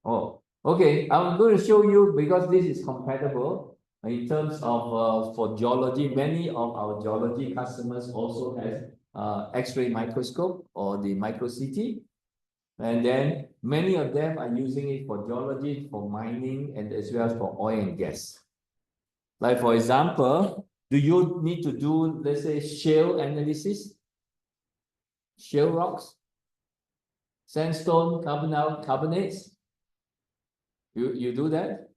Oh, okay. I'm going to show you because this is compatible in terms of for geology. Many of our geology customers also has X-ray microscope or the micro CT. And then many of them are using it for geology, for mining, and as well as for oil and gas. Like for example, do you need to do, let's say, shale analysis? Shale rocks, sandstone, carbonates? You do that?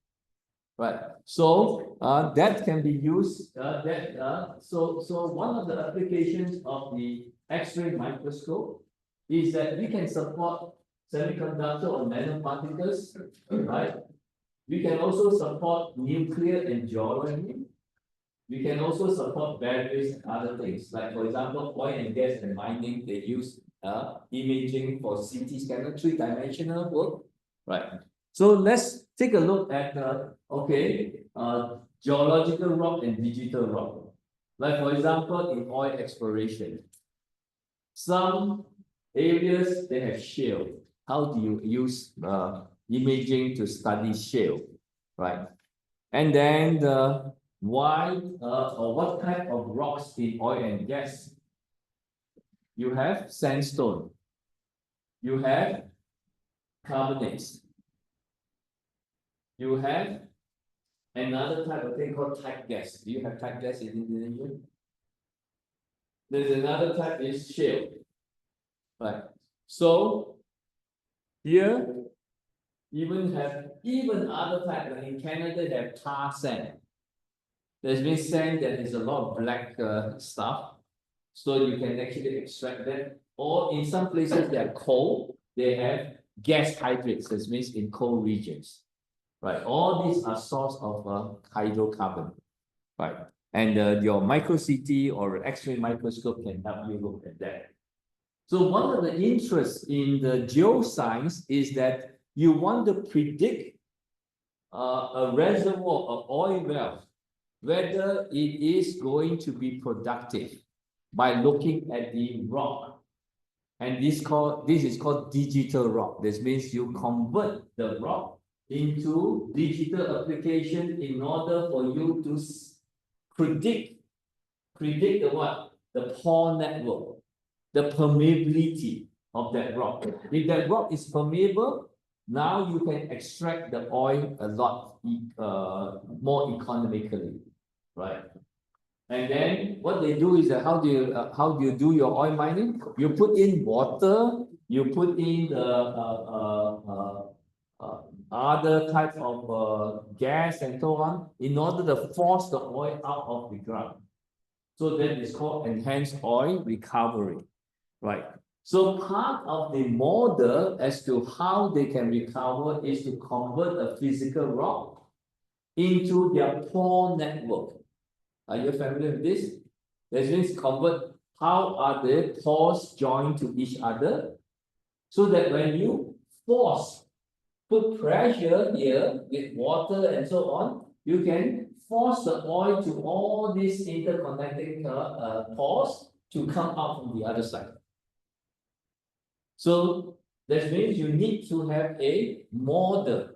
Right. So that can be used. So one of the applications of the X-ray microscope is that we can support semiconductor or nanoparticles, right? We can also support nuclear and geology. We can also support batteries and other things. Like for example, oil and gas and mining, they use imaging for CT scanner, three-dimensional work, right? So let's take a look at geological rock and digital rock. Like for example, in oil exploration, some areas they have shale. How do you use imaging to study shale, right? And then why or what type of rocks in oil and gas? You have sandstone. You have carbonates. You have another type of thing called type gas. Do you have type gas in Indonesia? There's another type is shale. Right. So here even other type, like in Canada, they have tar sand. There's been sand that is a lot of black stuff. So you can actually extract that. Or in some places they are cold, they have gas hydrates, that means in cold regions. Right. All these are source of hydrocarbon. Right. And your micro CT or X-ray microscope can help you look at that. So one of the interests in the geoscience is that you want to predict a reservoir of oil wells, whether it is going to be productive by looking at the rock. And this is called digital rock. This means you convert the rock into digital application in order for you to predict the what? The pore network, the permeability of that rock. If that rock is permeable, now you can extract the oil a lot more economically, right? And then what they do is that how do you do your oil mining? You put in water, you put in other types of gas and so on in order to force the oil out of the ground. So that is called enhanced oil recovery, right? So part of the model as to how they can recover is to convert a physical rock into their pore network. Are you familiar with this? That means convert how are the pores joined to each other so that when you put pressure here with water and so on, you can force the oil to all these interconnecting pores to come out from the other side. So that means you need to have a model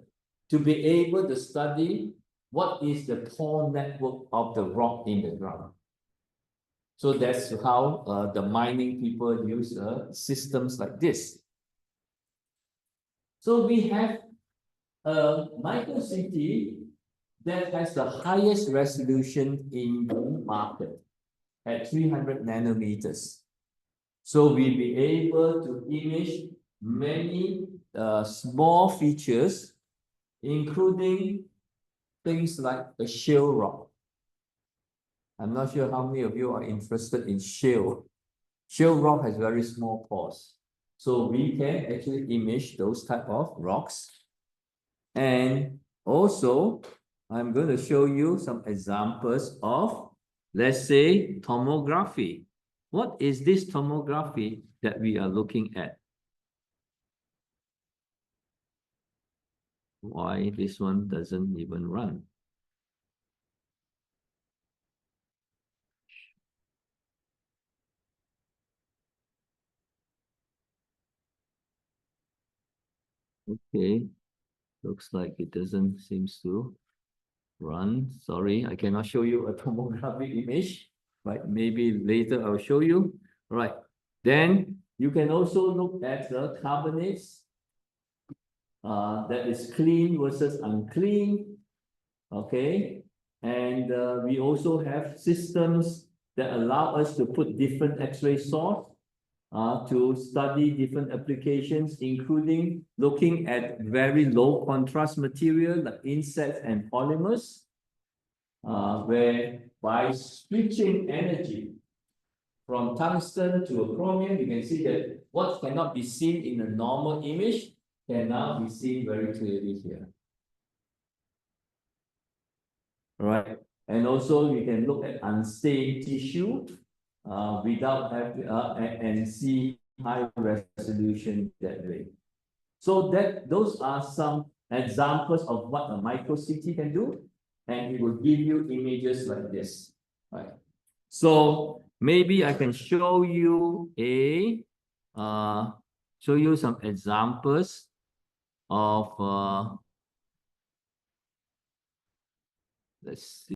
to be able to study what is the pore network of the rock in the ground. So that's how the mining people use systems like this. So we have a micro CT that has the highest resolution in the market at 300 nanometers. So we'll be able to image many small features, including things like a shale rock. I'm not sure how many of you are interested in shale. Shale rock has very small pores. So we can actually image those type of rocks. And also, I'm going to show you some examples of, let's say, tomography. What is this tomography that we are looking at? Why this one doesn't even run? Okay, looks like it doesn't seems to run. Sorry, I cannot show you a tomography image, but maybe later I'll show you. All right, then you can also look at the carbonates. That is clean versus unclean. Okay, and we also have systems that allow us to put different X-ray source to study different applications, including looking at very low contrast material like insects and polymers, where by switching energy from tungsten to a chromium, you can see that what cannot be seen in a normal image can now be seen very clearly here. All right, and also we can look at unstained tissue without having and see high resolution that way. So that those are some examples of what a micro CT can do, and it will give you images like this. Right. So maybe I can show you some examples of let's see.